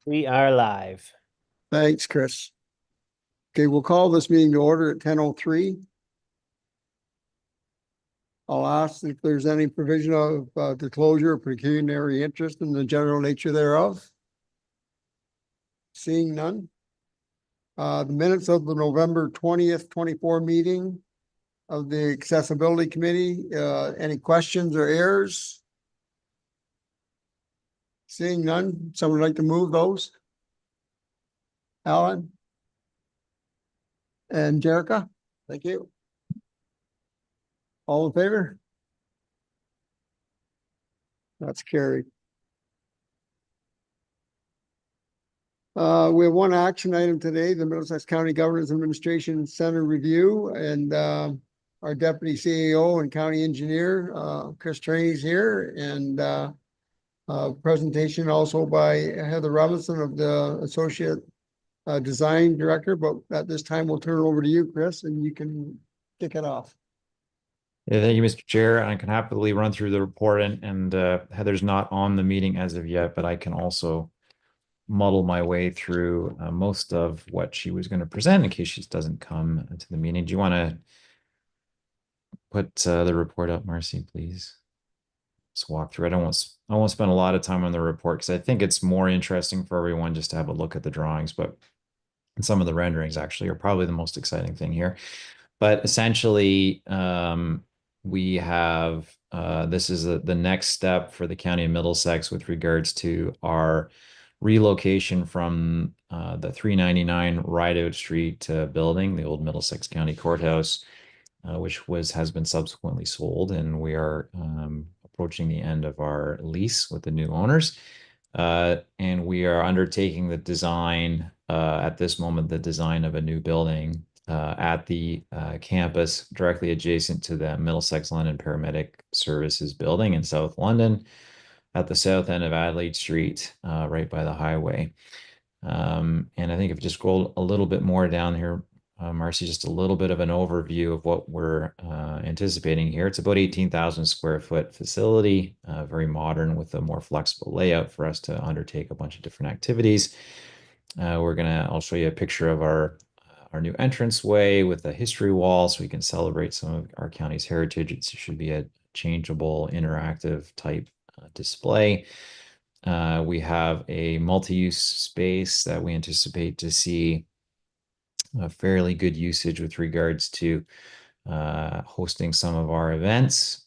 We are live. Thanks, Chris. Okay, we'll call this meeting to order at 10:03. I'll ask if there's any provision of disclosure or pecuniary interest in the general nature thereof. Seeing none. The minutes of the November 20th, 24 meeting of the Accessibility Committee. Any questions or errors? Seeing none. Someone like to move those? Alan? And Jerica? Thank you. All in favor? That's carried. We have one action item today, the Middlesex County Governance Administration Center review, and our deputy CEO and county engineer, Chris Trainey is here, and presentation also by Heather Robinson of the Associate Design Director. But at this time, we'll turn it over to you, Chris, and you can kick it off. Yeah, thank you, Mr. Chair. I can happily run through the report, and Heather's not on the meeting as of yet, but I can also muddle my way through most of what she was going to present in case she doesn't come to the meeting. Do you want to put the report up, Marcy, please? Let's walk through it. I won't spend a lot of time on the report because I think it's more interesting for everyone just to have a look at the drawings, but some of the renderings actually are probably the most exciting thing here. But essentially, we have this is the next step for the County of Middlesex with regards to our relocation from the 399 Rideout Street building, the old Middlesex County Courthouse, which has been subsequently sold, and we are approaching the end of our lease with the new owners. And we are undertaking the design at this moment, the design of a new building at the campus directly adjacent to the Middlesex London Paramedic Services building in South London at the south end of Adelaide Street, right by the highway. And I think if you just scroll a little bit more down here, Marcy, just a little bit of an overview of what we're anticipating here. It's about 18,000 square foot facility, very modern with a more flexible layout for us to undertake a bunch of different activities. I'll show you a picture of our new entranceway with a history wall so we can celebrate some of our county's heritage. It should be a changeable, interactive type display. We have a multi-use space that we anticipate to see a fairly good usage with regards to hosting some of our events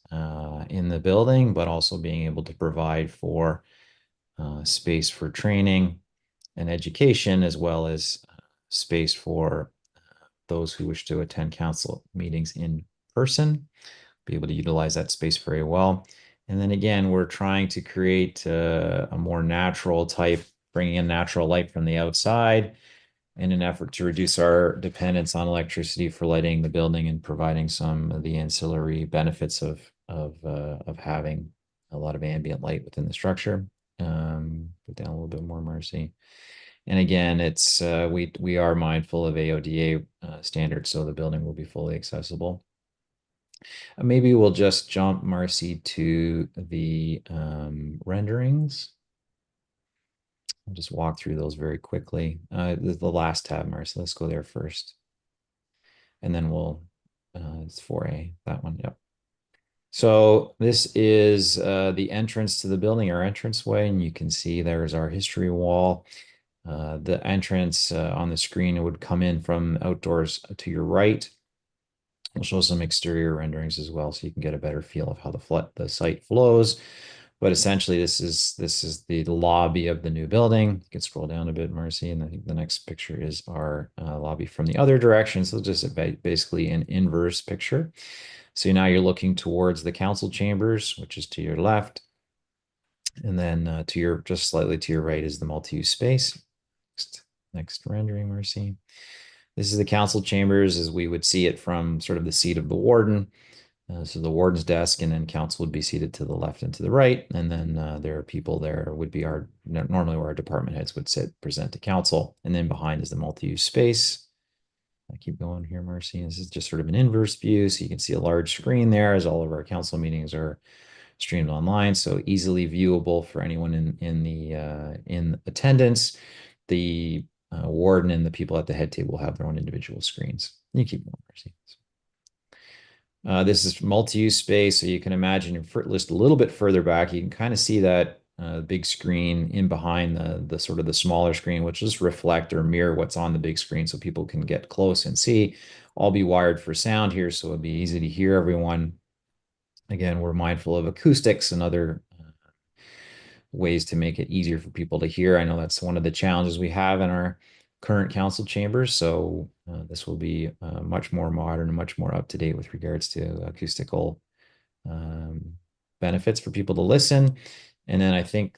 in the building, but also being able to provide for space for training and education, as well as space for those who wish to attend council meetings in person, be able to utilize that space very well. And then again, we're trying to create a more natural type, bringing in natural light from the outside in an effort to reduce our dependence on electricity for lighting the building and providing some of the ancillary benefits of having a lot of ambient light within the structure. Put down a little bit more, Marcy. And again, it's we are mindful of AODA standards, so the building will be fully accessible. Maybe we'll just jump, Marcy, to the renderings. I'll just walk through those very quickly. The last tab, Marcy, let's go there first. And then it's 4A, that one, yep. So this is the entrance to the building, our entranceway, and you can see there's our history wall. The entrance on the screen would come in from outdoors to your right. We'll show some exterior renderings as well, so you can get a better feel of how the site flows. But essentially, this is the lobby of the new building. You can scroll down a bit, Marcy, and I think the next picture is our lobby from the other direction. So just basically an inverse picture. So now you're looking towards the council chambers, which is to your left. And then just slightly to your right is the multi-use space. Next rendering, Marcy. This is the council chambers as we would see it from sort of the seat of the warden. So the warden's desk, and then council would be seated to the left and to the right. And then there are people there would be normally where our department heads would sit, present to council. And then behind is the multi-use space. I keep going here, Marcy. This is just sort of an inverse view. So you can see a large screen there as all of our council meetings are streamed online, so easily viewable for anyone in attendance. The warden and the people at the head table have their own individual screens. You keep going, Marcy. This is multi-use space, so you can imagine your list a little bit further back. You can kind of see that big screen in behind the sort of the smaller screen, which just reflect or mirror what's on the big screen, so people can get close and see. All be wired for sound here, so it'll be easy to hear everyone. Again, we're mindful of acoustics and other ways to make it easier for people to hear. I know that's one of the challenges we have in our current council chambers. So this will be much more modern and much more up to date with regards to acoustical benefits for people to listen. And then I think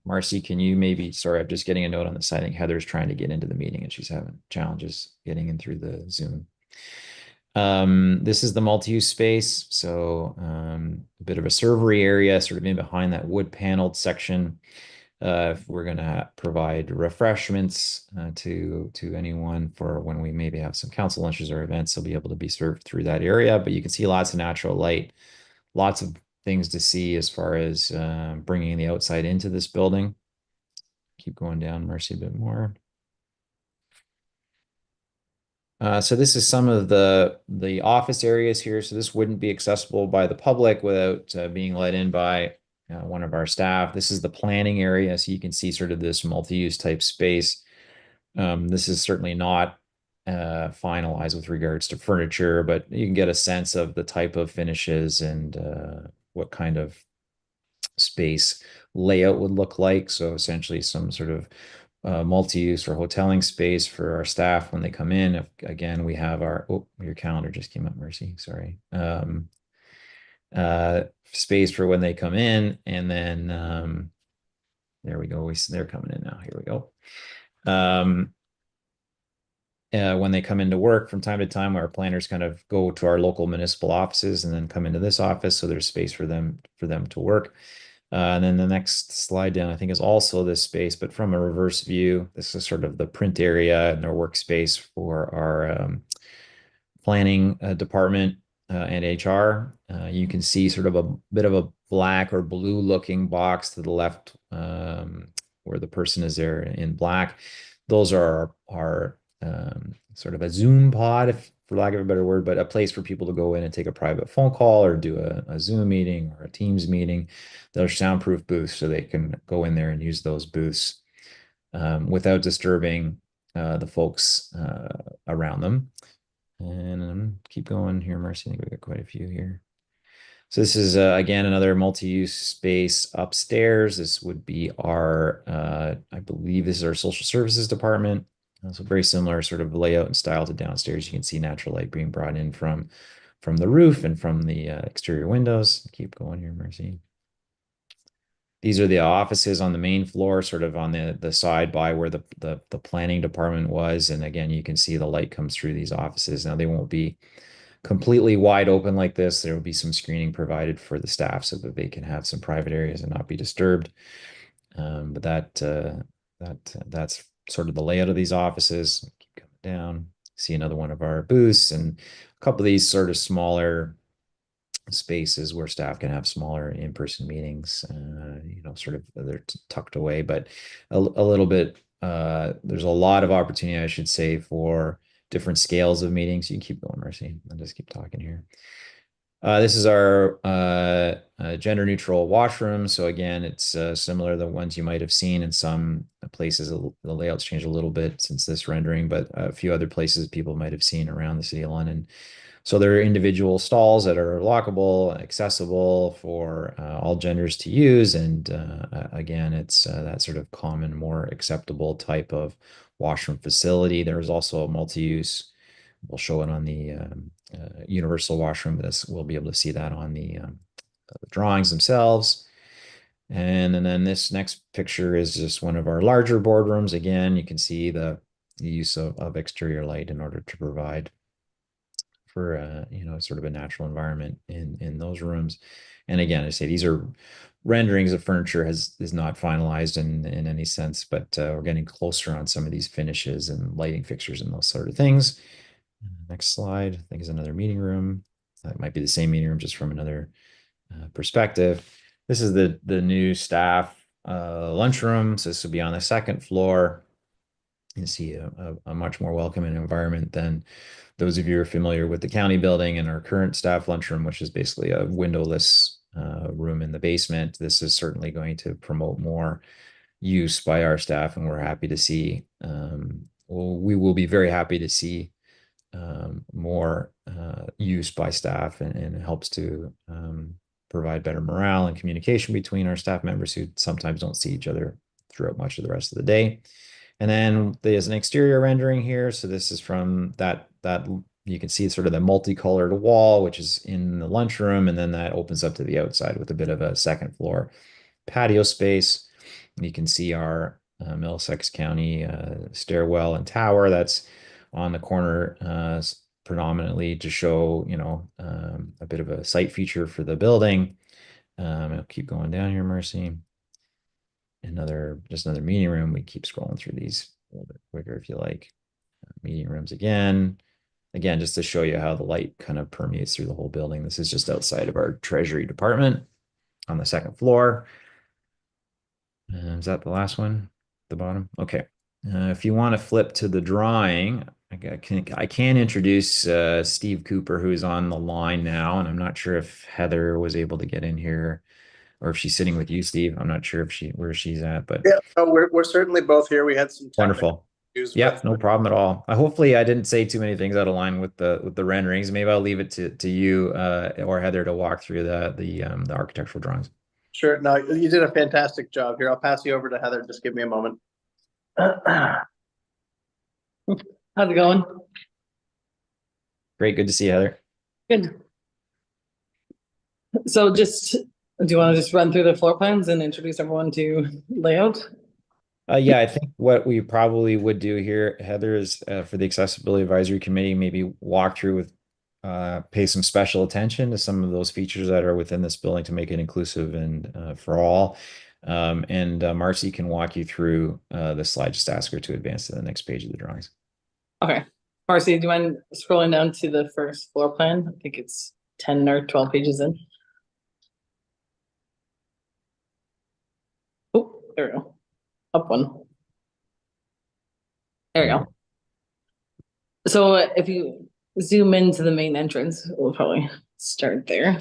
Marcy, can you maybe, sorry, I'm just getting a note on this. I think Heather's trying to get into the meeting and she's having challenges getting in through the Zoom. This is the multi-use space. So a bit of a servery area sort of in behind that wood paneled section. If we're going to provide refreshments to anyone for when we maybe have some council lunches or events, they'll be able to be served through that area. But you can see lots of natural light, lots of things to see as far as bringing the outside into this building. Keep going down, Mercy, a bit more. So this is some of the office areas here. So this wouldn't be accessible by the public without being let in by one of our staff. This is the planning area. So you can see sort of this multi-use type space. This is certainly not finalized with regards to furniture, but you can get a sense of the type of finishes and what kind of space layout would look like. So essentially some sort of multi-use or hoteling space for our staff when they come in. If, again, we have our, oh, your calendar just came up, Mercy, sorry. Space for when they come in, and then there we go. They're coming in now. Here we go. When they come into work from time to time, our planners kind of go to our local municipal offices and then come into this office. So there's space for them to work. And then the next slide down, I think, is also this space, but from a reverse view. This is sort of the print area and their workspace for our planning department and HR. You can see sort of a bit of a black or blue looking box to the left where the person is there in black. Those are our sort of a Zoom pod, if for lack of a better word, but a place for people to go in and take a private phone call or do a Zoom meeting or a Teams meeting. They're soundproof booths, so they can go in there and use those booths without disturbing the folks around them. And keep going here, Mercy. I think we've got quite a few here. So this is, again, another multi-use space upstairs. This would be our, I believe this is our social services department. So very similar sort of layout and style to downstairs. You can see natural light being brought in from the roof and from the exterior windows. Keep going here, Mercy. These are the offices on the main floor, sort of on the side by where the planning department was. And again, you can see the light comes through these offices. Now they won't be completely wide open like this. There will be some screening provided for the staff so that they can have some private areas and not be disturbed. But that's sort of the layout of these offices. Keep coming down. See another one of our booths and a couple of these sort of smaller spaces where staff can have smaller in-person meetings. Sort of they're tucked away, but a little bit. There's a lot of opportunity, I should say, for different scales of meetings. You can keep going, Mercy. I'll just keep talking here. This is our gender neutral washroom. So again, it's similar to the ones you might have seen in some places. The layouts changed a little bit since this rendering, but a few other places people might have seen around the city of London. So there are individual stalls that are lockable, accessible for all genders to use. And again, it's that sort of common, more acceptable type of washroom facility. There is also a multi-use. We'll show it on the universal washroom. This we'll be able to see that on the drawings themselves. And then this next picture is just one of our larger boardrooms. Again, you can see the use of exterior light in order to provide for sort of a natural environment in those rooms. And again, I say these are renderings of furniture is not finalized in any sense, but we're getting closer on some of these finishes and lighting fixtures and those sort of things. Next slide, I think is another meeting room. That might be the same meeting room, just from another perspective. This is the new staff lunchroom. So this will be on the second floor. You see a much more welcoming environment than those of you who are familiar with the county building and our current staff lunchroom, which is basically a windowless room in the basement. This is certainly going to promote more use by our staff, and we're happy to see. Well, we will be very happy to see more use by staff, and it helps to provide better morale and communication between our staff members who sometimes don't see each other throughout much of the rest of the day. And then there's an exterior rendering here. So this is from that you can see sort of the multicolored wall, which is in the lunchroom, and then that opens up to the outside with a bit of a second floor patio space. You can see our Middlesex County stairwell and tower that's on the corner predominantly to show, a bit of a site feature for the building. I'll keep going down here, Mercy. Just another meeting room. We keep scrolling through these a little bit quicker if you like. Meeting rooms again. Again, just to show you how the light kind of permeates through the whole building. This is just outside of our treasury department on the second floor. Is that the last one? The bottom? Okay. If you want to flip to the drawing, I can introduce Steve Cooper, who's on the line now, and I'm not sure if Heather was able to get in here or if she's sitting with you, Steve. I'm not sure where she's at, but yeah, we're certainly both here. We had some wonderful. Yeah, no problem at all. Hopefully I didn't say too many things out of line with the renderings. Maybe I'll leave it to you or Heather to walk through the architectural drawings. Sure. No, you did a fantastic job here. I'll pass you over to Heather. Just give me a moment. How's it going? Great. Good to see you, Heather. Good. So do you want to just run through the floor plans and introduce everyone to layout? Yeah, I think what we probably would do here, Heather, is for the Accessibility Advisory Committee, maybe walk through with pay some special attention to some of those features that are within this building to make it inclusive and for all. Marcy can walk you through the slide. Just ask her to advance to the next page of the drawings. Okay. Marcy, do you mind scrolling down to the first floor plan? I think it's 10 or 12 pages in. Oh, there we go. Up one. There we go. So if you zoom into the main entrance, we'll probably start there.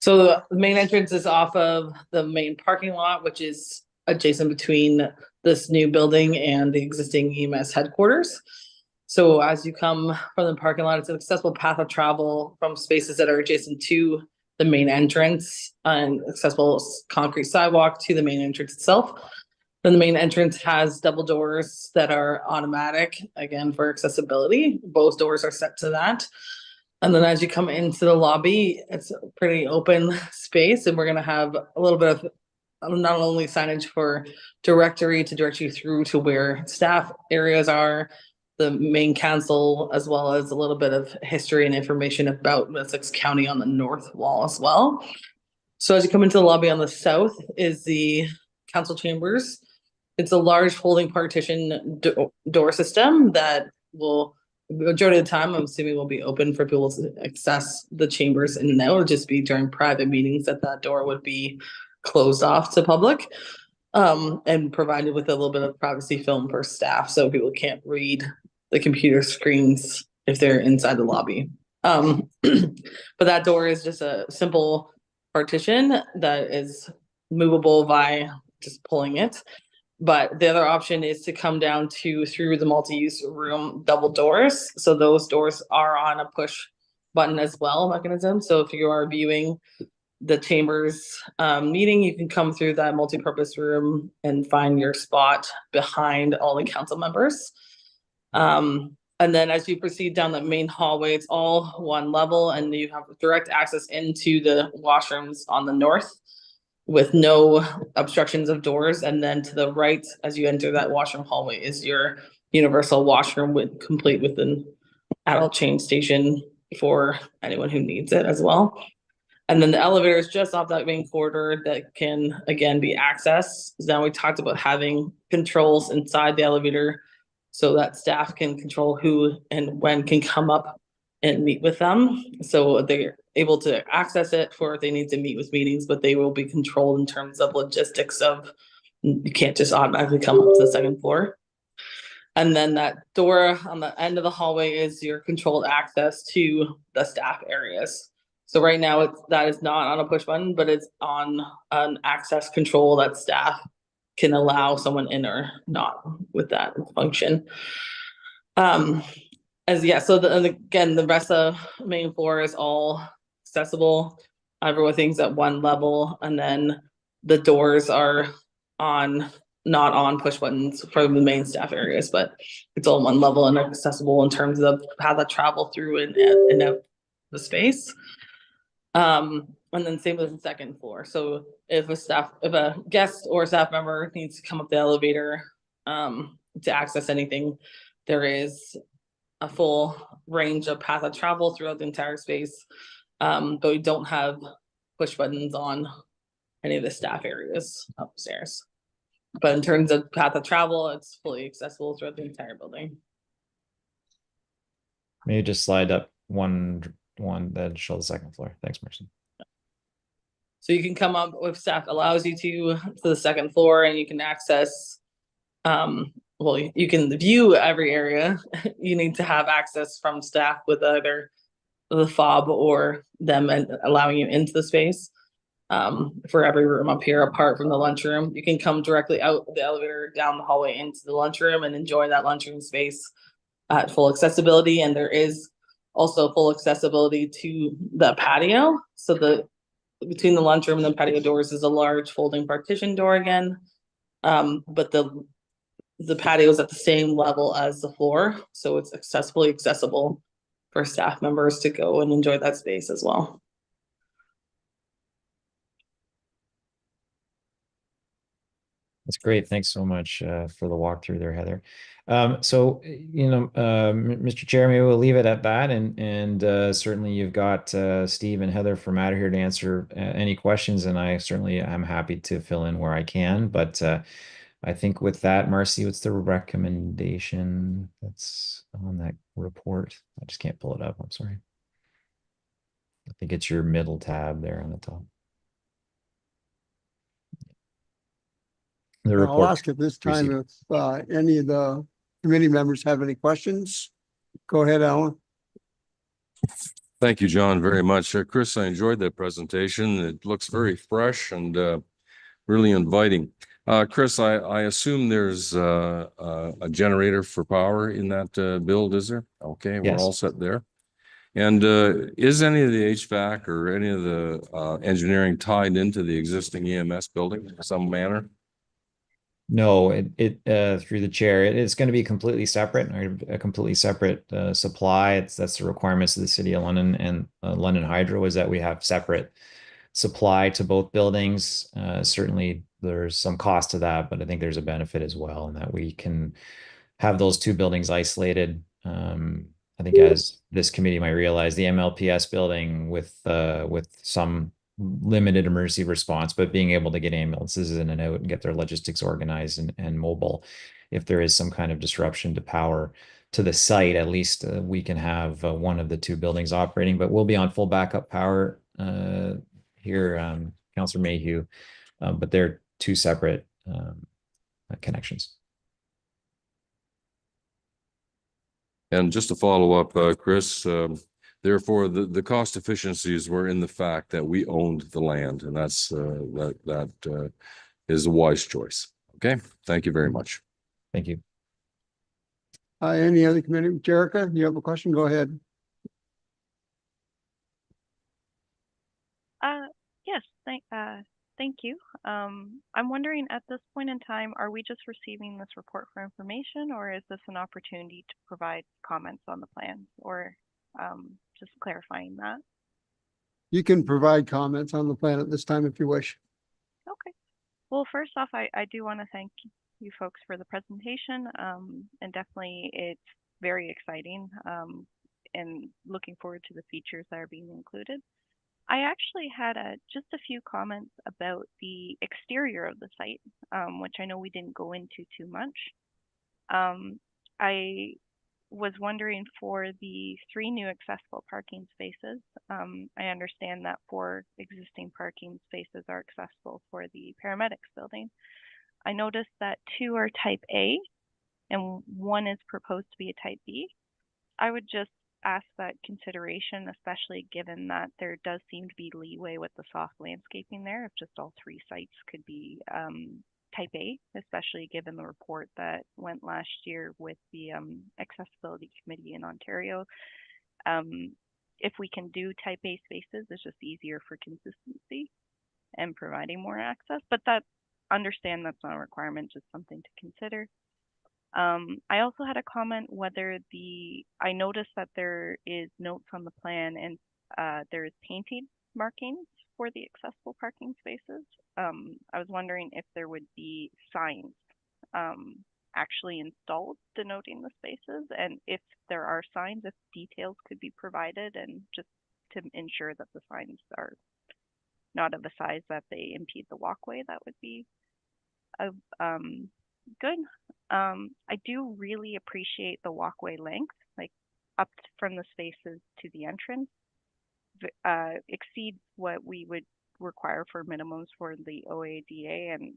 So the main entrance is off of the main parking lot, which is adjacent between this new building and the existing EMS headquarters. So as you come from the parking lot, it's an accessible path of travel from spaces that are adjacent to the main entrance and accessible concrete sidewalk to the main entrance itself. Then the main entrance has double doors that are automatic, again, for accessibility. Both doors are set to that. And then as you come into the lobby, it's a pretty open space, and we're going to have a little bit of not only signage for directory to direct you through to where staff areas are, the main council, as well as a little bit of history and information about Middlesex County on the north wall as well. So as you come into the lobby on the south is the council chambers. It's a large folding partition door system that will, the majority of the time, I'm assuming, will be open for people to access the chambers, and that will just be during private meetings that door would be closed off to public, and provided with a little bit of privacy film for staff so people can't read the computer screens if they're inside the lobby. But that door is just a simple partition that is movable by just pulling it. But the other option is to come down through the multi-use room double doors. So those doors are on a push button as well mechanism. So if you are viewing the chambers meeting, you can come through that multi-purpose room and find your spot behind all the council members. And then as you proceed down the main hallway, it's all one level, and you have direct access into the washrooms on the north with no obstructions of doors. And then to the right, as you enter that washroom hallway, is your universal washroom complete with an adult change station for anyone who needs it as well. And then the elevator is just off that main corridor that can again be accessed. Now we talked about having controls inside the elevator so that staff can control who and when can come up and meet with them. So they're able to access it for if they need to meet with meetings, but they will be controlled in terms of logistics of you can't just automatically come up to the second floor. And then that door on the end of the hallway is your controlled access to the staff areas. So right now that is not on a push button, but it's on an access control that staff can allow someone in or not with that function. And again, the rest of the main floor is all accessible. Everything's at one level, and then the doors are not on push buttons for the main staff areas, but it's all one level and accessible in terms of how that travel through and out the space. And then same with the second floor. So if a guest or staff member needs to come up the elevator to access anything, there is a full range of path of travel throughout the entire space. But we don't have push buttons on any of the staff areas upstairs. But in terms of path of travel, it's fully accessible throughout the entire building. Maybe just slide up one, then show the second floor. Thanks, Mercy. So you can come up if staff allows you to the second floor, and you can access, well, you can view every area. You need to have access from staff with either the fob or them and allowing you into the space. For every room up here, apart from the lunchroom, you can come directly out the elevator down the hallway into the lunchroom and enjoy that lunchroom space at full accessibility. And there is also full accessibility to the patio. So between the lunchroom and the patio doors is a large folding partition door again. But the patio is at the same level as the floor, so it's accessible for staff members to go and enjoy that space as well. That's great. Thanks so much for the walkthrough there, Heather. Mr. Chair, maybe we'll leave it at that, and certainly you've got Steve and Heather from out here to answer any questions, and I certainly am happy to fill in where I can. But I think with that, Marcy, what's the recommendation that's on that report? I just can't pull it up. I'm sorry. I think it's your middle tab there on the top. The I'll report. ask at this time if any of the committee members have any questions. Go ahead, Alan. Thank you, John, very much. Chris, I enjoyed that presentation. It looks very fresh and really inviting. Chris, I assume there's a generator for power in that build, is there? Okay, we're Yes. all set there. And is any of the HVAC or any of the engineering tied into the existing EMS building in some manner? No, through the chair, it's going to be completely separate, a completely separate supply. That's the requirements of the City of London and London Hydro, is that we have separate supply to both buildings. Certainly there's some cost to that, but I think there's a benefit as well in that we can have those two buildings isolated. I think, as this committee might realize, the MLPS building with some limited emergency response, but being able to get ambulances in and out and get their logistics organized and mobile. If there is some kind of disruption to power to the site, at least we can have one of the two buildings operating, but we'll be on full backup power here, Councillor Mayhew, but they're two separate connections. And just to follow up, Chris, therefore, the cost efficiencies were in the fact that we owned the land, and that's that is a wise choice. Okay, thank you very much. Thank you. Any other committee? Jerica, you have a question? Go ahead. Yes, thank you. I'm wondering, at this point in time, are we just receiving this report for information, or is this an opportunity to provide comments on the plan, or just clarifying that? You can provide comments on the plan at this time if you wish. Okay. Well, first off, I do want to thank you folks for the presentation, and definitely it's very exciting, and looking forward to the features that are being included. I actually had just a few comments about the exterior of the site, which I know we didn't go into too much. I was wondering for the 3 new accessible parking spaces. I understand that 4 existing parking spaces are accessible for the paramedics building. I noticed that 2 are type A and 1 is proposed to be a type B. I would just ask that consideration, especially given that there does seem to be leeway with the soft landscaping there, if just all 3 sites could be type A, especially given the report that went last year with the accessibility committee in Ontario. If we can do type A spaces, it's just easier for consistency and providing more access, but understand that's not a requirement, just something to consider. I also had a comment whether I noticed that there is notes on the plan and there is painting markings for the accessible parking spaces. I was wondering if there would be signs actually installed denoting the spaces, and if there are signs, if details could be provided, and just to ensure that the signs are not of a size that they impede the walkway, that would be good. I do really appreciate the walkway length, like up from the spaces to the entrance, exceeds what we would require for minimums for the OADA, and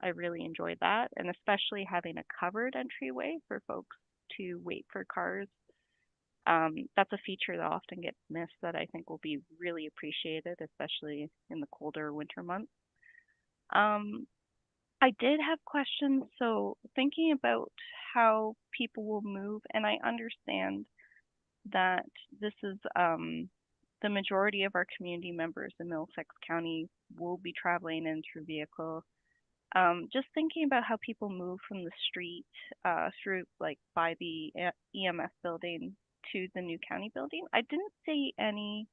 I really enjoyed that, and especially having a covered entryway for folks to wait for cars. That's a feature that often gets missed that I think will be really appreciated, especially in the colder winter months. I did have questions, so thinking about how people will move, and I understand that this is the majority of our community members in Middlesex County will be traveling in through vehicle. Just thinking about how people move from the street through, like, by the EMS building to the new county building. I didn't see any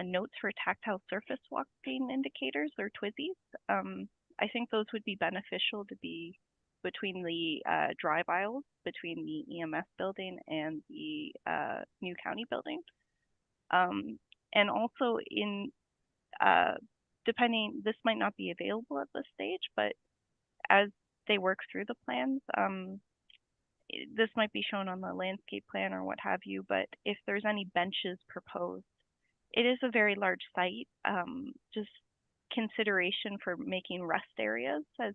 notes for tactile surface walking indicators or Twizzies. I think those would be beneficial to be between the drive aisles, between the EMS building and the new county building. And also depending, this might not be available at this stage, but as they work through the plans, this might be shown on the landscape plan or what have you, but if there's any benches proposed, it is a very large site. Just consideration for making rest areas as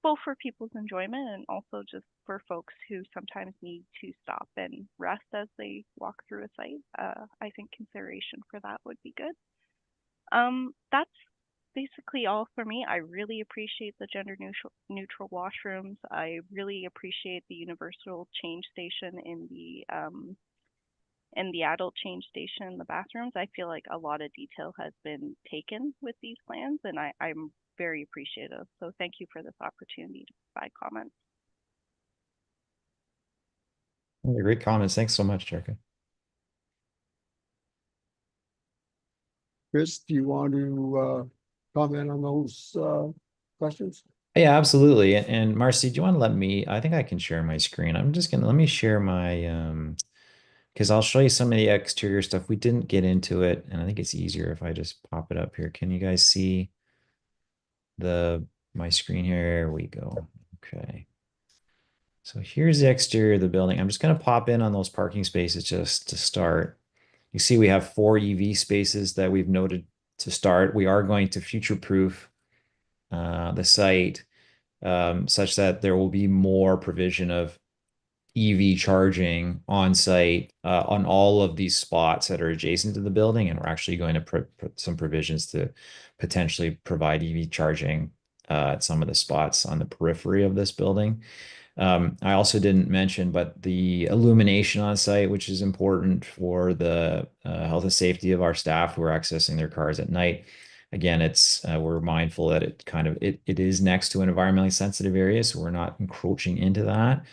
both for people's enjoyment and also just for folks who sometimes need to stop and rest as they walk through a site. I think consideration for that would be good. That's basically all for me. I really appreciate the gender neutral washrooms. I really appreciate the universal change station in the adult change station in the bathrooms. I feel like a lot of detail has been taken with these plans, and I'm very appreciative. So thank you for this opportunity to provide comments. Great comments. Thanks so much, Jerica. Chris, do you want to comment on those questions? Yeah, absolutely. And Marcy, do you want to let me, I think I can share my screen. Let me share my, because I'll show you some of the exterior stuff. We didn't get into it, and I think it's easier if I just pop it up here. Can you guys see my screen here? Here we go. Okay. So here's the exterior of the building. I'm just going to pop in on those parking spaces just to start. You see we have 4 EV spaces that we've noted to start. We are going to future-proof the site such that there will be more provision of EV charging on site on all of these spots that are adjacent to the building. And we're actually going to put some provisions to potentially provide EV charging at some of the spots on the periphery of this building. I also didn't mention, but the illumination on site, which is important for the health and safety of our staff who are accessing their cars at night. Again, we're mindful that it is next to an environmentally sensitive area, so we're not encroaching into that.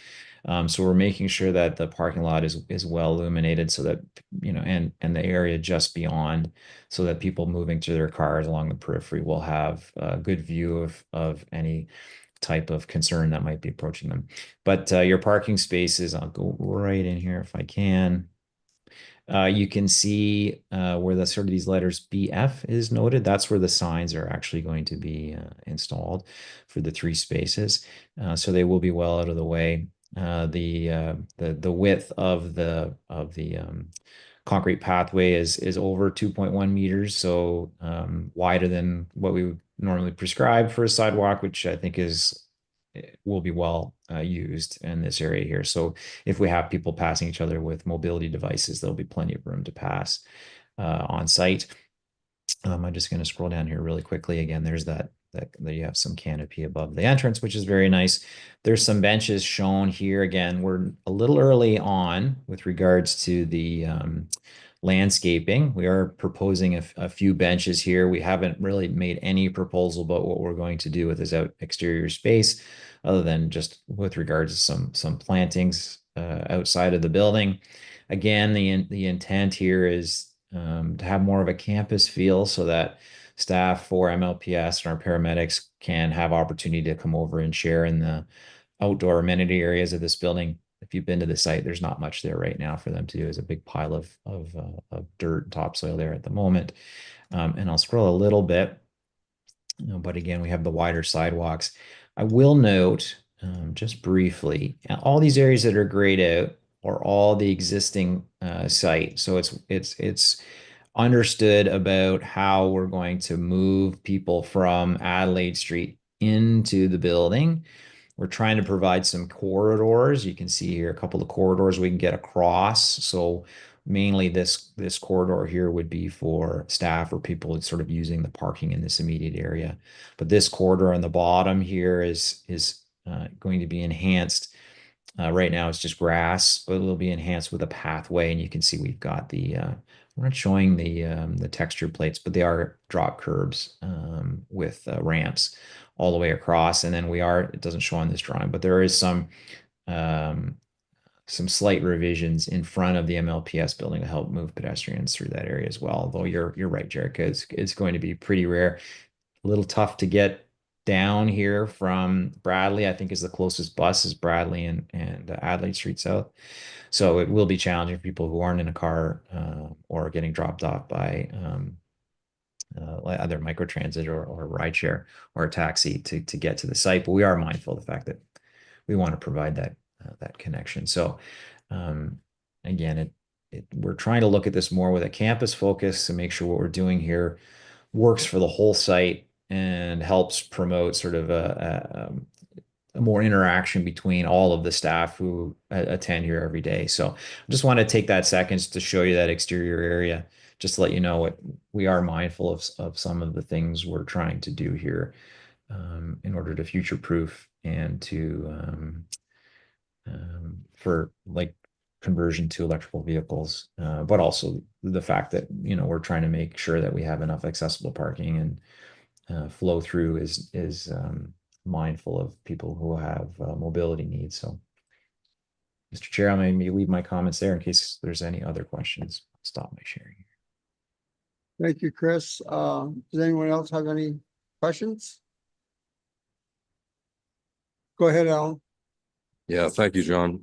So we're making sure that the parking lot is well illuminated so that, and the area just beyond, so that people moving through their cars along the periphery will have a good view of any type of concern that might be approaching them. But your parking spaces, I'll go right in here if I can. You can see where the sort of these letters BF is noted. That's where the signs are actually going to be installed for the 3 spaces. So they will be well out of the way. The width of the concrete pathway is over 2.1 meters, so wider than what we would normally prescribe for a sidewalk, which I think will be well used in this area here. So if we have people passing each other with mobility devices, there'll be plenty of room to pass on site. I'm just going to scroll down here really quickly. Again, there's that you have some canopy above the entrance, which is very nice. There's some benches shown here. Again, we're a little early on with regards to the landscaping. We are proposing a few benches here. We haven't really made any proposal about what we're going to do with this exterior space, other than just with regards to some plantings outside of the building. Again, the intent here is to have more of a campus feel, so that staff for MLPS and our paramedics can have opportunity to come over and share in the outdoor amenity areas of this building. If you've been to the site, there's not much there right now for them to do. There's a big pile of dirt and topsoil there at the moment. And I'll scroll a little bit, but again, we have the wider sidewalks. I will note just briefly, all these areas that are grayed out are all the existing site. So it's understood about how we're going to move people from Adelaide Street into the building. We're trying to provide some corridors. You can see here a couple of corridors we can get across. So mainly this corridor here would be for staff or people sort of using the parking in this immediate area. But this corridor on the bottom here is going to be enhanced. Right now it's just grass, but it'll be enhanced with a pathway. And you can see we've got we're not showing the texture plates, but they are drop curbs with ramps all the way across. And then it doesn't show on this drawing, but there is some slight revisions in front of the MLPS building to help move pedestrians through that area as well. Although you're right, Jared, it's going to be pretty rare. A little tough to get down here from Bradley. I think is the closest bus is Bradley and Adelaide Street South. So it will be challenging for people who aren't in a car or getting dropped off by either microtransit or rideshare or a taxi to get to the site. But we are mindful of the fact that we want to provide that connection. So again, we're trying to look at this more with a campus focus to make sure what we're doing here works for the whole site and helps promote sort of a more interaction between all of the staff who attend here every day. So I just want to take that seconds to show you that exterior area, just to let you know what we are mindful of some of the things we're trying to do here in order to future-proof and to for like conversion to electrical vehicles, but also the fact that, we're trying to make sure that we have enough accessible parking and flow through is mindful of people who have mobility needs. So, Mr. Chair, I may leave my comments there in case there's any other questions. I'll stop my sharing. Thank you, Chris. Does anyone else have any questions? Go ahead, Alan. Yeah, thank you, John.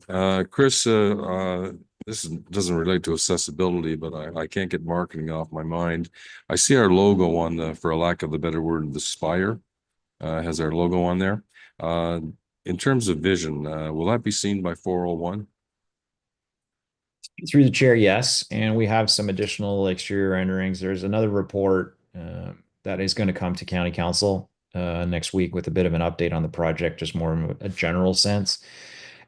Chris, this doesn't relate to accessibility, but I can't get marketing off my mind. I see our logo on for a lack of a better word, the spire has our logo on there. In terms of vision, will that be seen by 401? Through the chair, yes. And we have some additional exterior renderings. There's another report that is going to come to County Council next week with a bit of an update on the project, just more in a general sense.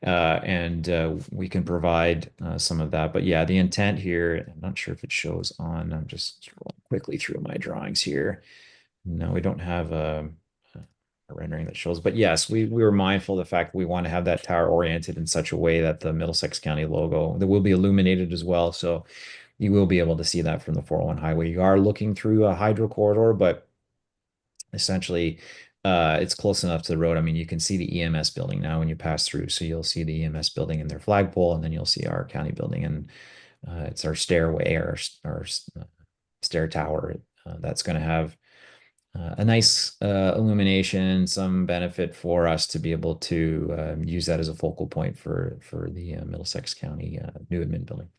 And we can provide some of that. But yeah, the intent here, I'm not sure if it shows on, I'm just scrolling quickly through my drawings here. No, we don't have a rendering that shows, but yes, we were mindful of the fact that we want to have that tower oriented in such a way that the Middlesex County logo that will be illuminated as well. So you will be able to see that from the 401 highway. You are looking through a hydro corridor, but essentially it's close enough to the road. I mean, you can see the EMS building now when you pass through. So you'll see the EMS building and their flagpole, and then you'll see our county building, and it's our stairway, our stair tower that's going to have a nice illumination, some benefit for us to be able to use that as a focal point for the Middlesex County new admin building.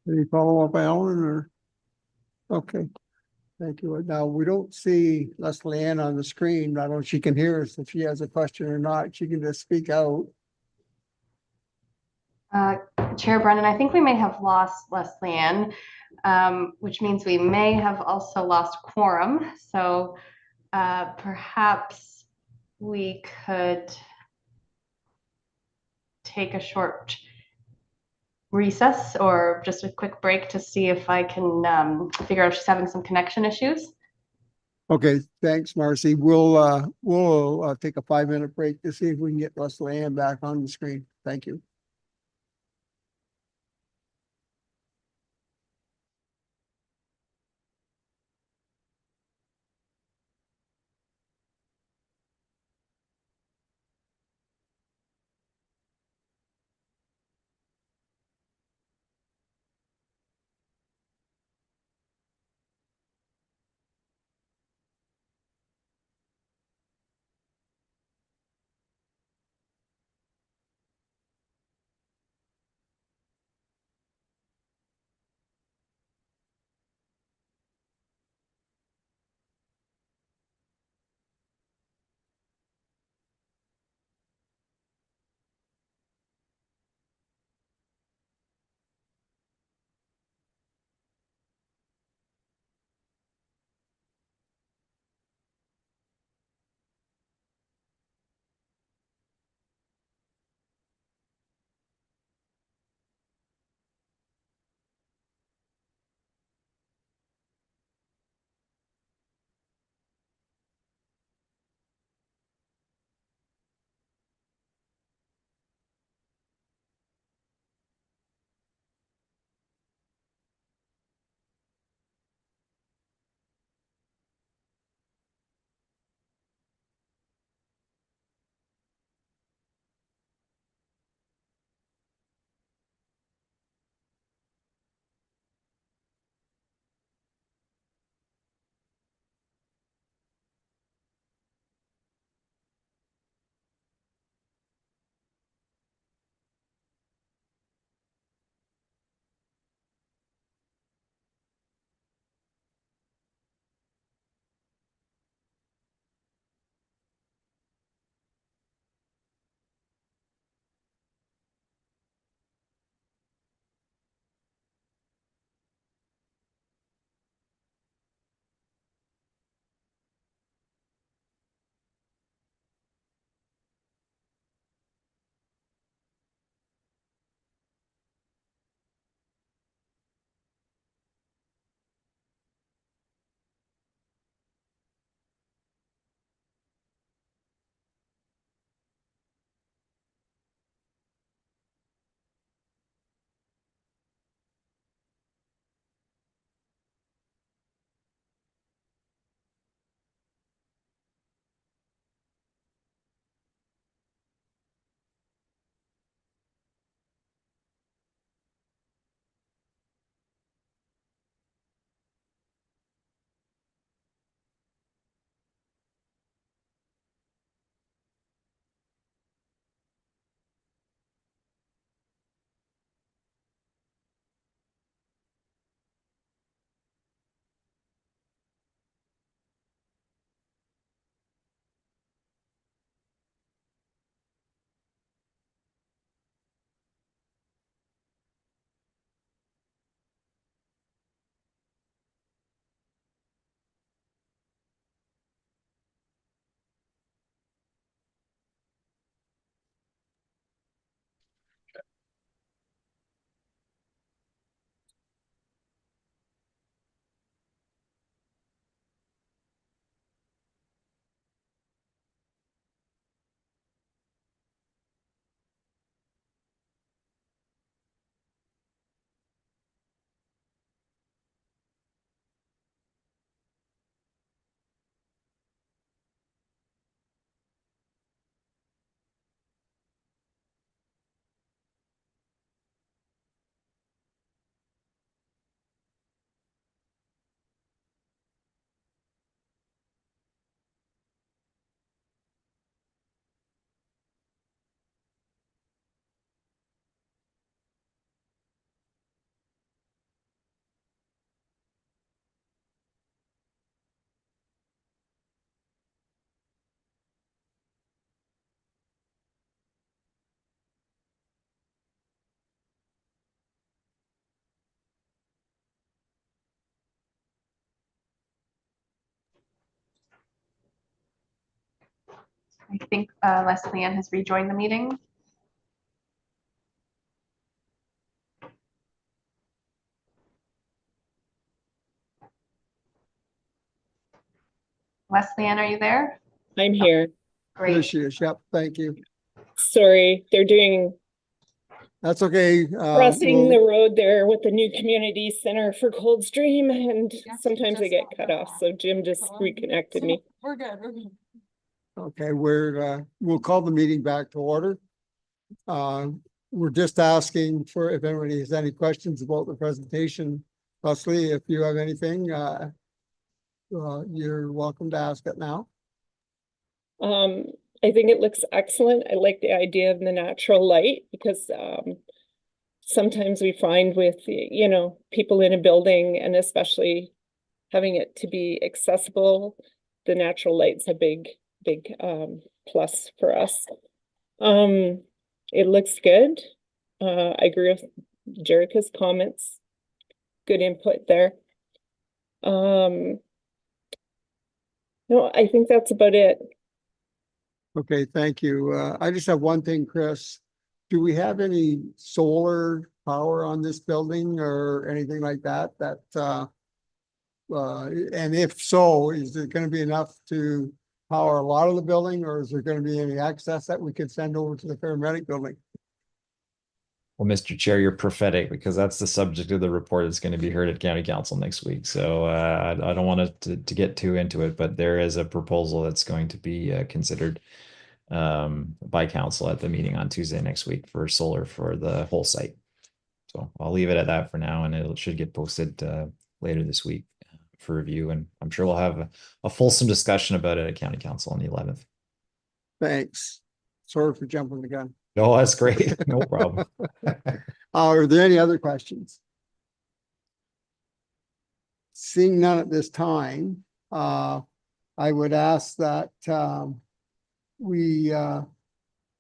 Any follow-up, Alan, or? Okay, thank you. Now, we don't see Leslie Ann on the screen. I don't know if she can hear us. If she has a question or not, she can just speak out. Chair Brennan, I think we may have lost Leslie Ann, which means we may have also lost quorum. So perhaps we could take a short recess or just a quick break to see if I can figure out if she's having some connection issues. Okay, thanks, Marcy. We'll take a 5-minute break to see if we can get Leslie Ann back on the screen. Thank you. I think Leslie Ann has rejoined the meeting. Leslie Ann, are you there? I'm here. There Great. she is. Yep, thank you. Sorry, they're doing That's okay. crossing the road there with the new community center for Coldstream, and sometimes I get cut off. So Jim just reconnected me. We're good. Okay, we'll call the meeting back to order. We're just asking for if anybody has any questions about the presentation. Leslie, if you have anything, you're welcome to ask it now. I think it looks excellent. I like the idea of the natural light because sometimes we find with, you know, people in a building, and especially having it to be accessible, the natural light's a big plus for us. It looks good. I agree with Jerica's comments. Good input there. No, I think that's about it. Okay, thank you. I just have one thing, Chris. Do we have any solar power on this building or anything like that? And if so, is it going to be enough to power a lot of the building, or is there going to be any excess that we could send over to the paramedic building? Well, Mr. Chair, you're prophetic because that's the subject of the report that's going to be heard at County Council next week. So I don't want to get too into it, but there is a proposal that's going to be considered by council at the meeting on Tuesday next week for solar for the whole site. So I'll leave it at that for now, and it should get posted later this week for review. And I'm sure we'll have a fulsome discussion about it at County Council on the 11th. Thanks. Sorry for jumping the gun. No, that's great. No problem. Are there any other questions? Seeing none at this time, I would ask that we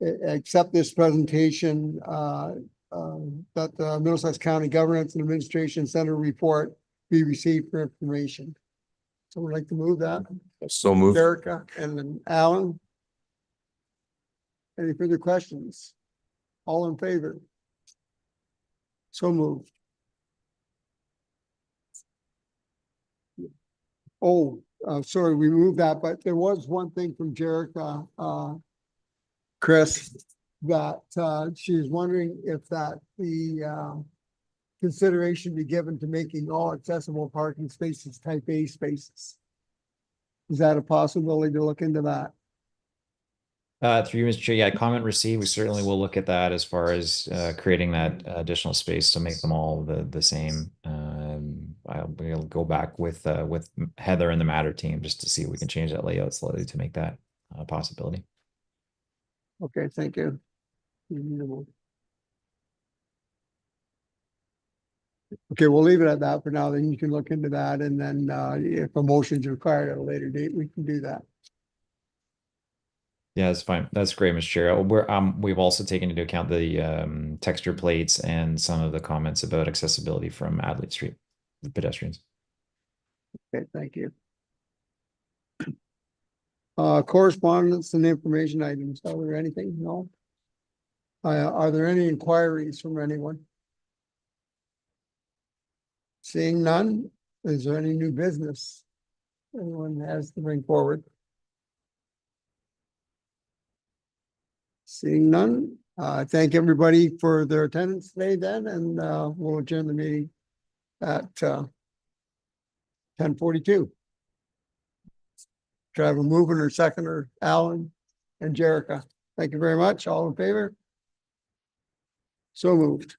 accept this presentation that the Middlesex County Governance and Administration Center report be received for information. So we'd like to move that. So moved. Erica and then Alan. Any further questions? All in favor? So moved. Oh, sorry, we moved that, but there was one thing from Jerica, Chris, that she was wondering if that the consideration be given to making all accessible parking spaces type A spaces. Is that a possibility to look into that? Through you, Mr. Chair, yeah, comment received. We certainly will look at that as far as creating that additional space to make them all the same. We'll go back with Heather and the Matter team just to see if we can change that layout slightly to make that a possibility. Okay, thank you. Okay, we'll leave it at that for now. Then you can look into that, and then if a motion is required at a later date, we can do that. Yeah, that's fine. That's great, Mr. Chair. We've also taken into account the texture plates and some of the comments about accessibility from Adelaide Street, the pedestrians. Okay, thank you. Correspondence and information items. Are there anything? No. Are there any inquiries from anyone? Seeing none, is there any new business anyone has to bring forward? Seeing none, thank everybody for their attendance today then, and we'll adjourn the meeting at 10:42. Do I have a mover or seconder? Alan and Jerica. Thank you very much. All in favor? So moved.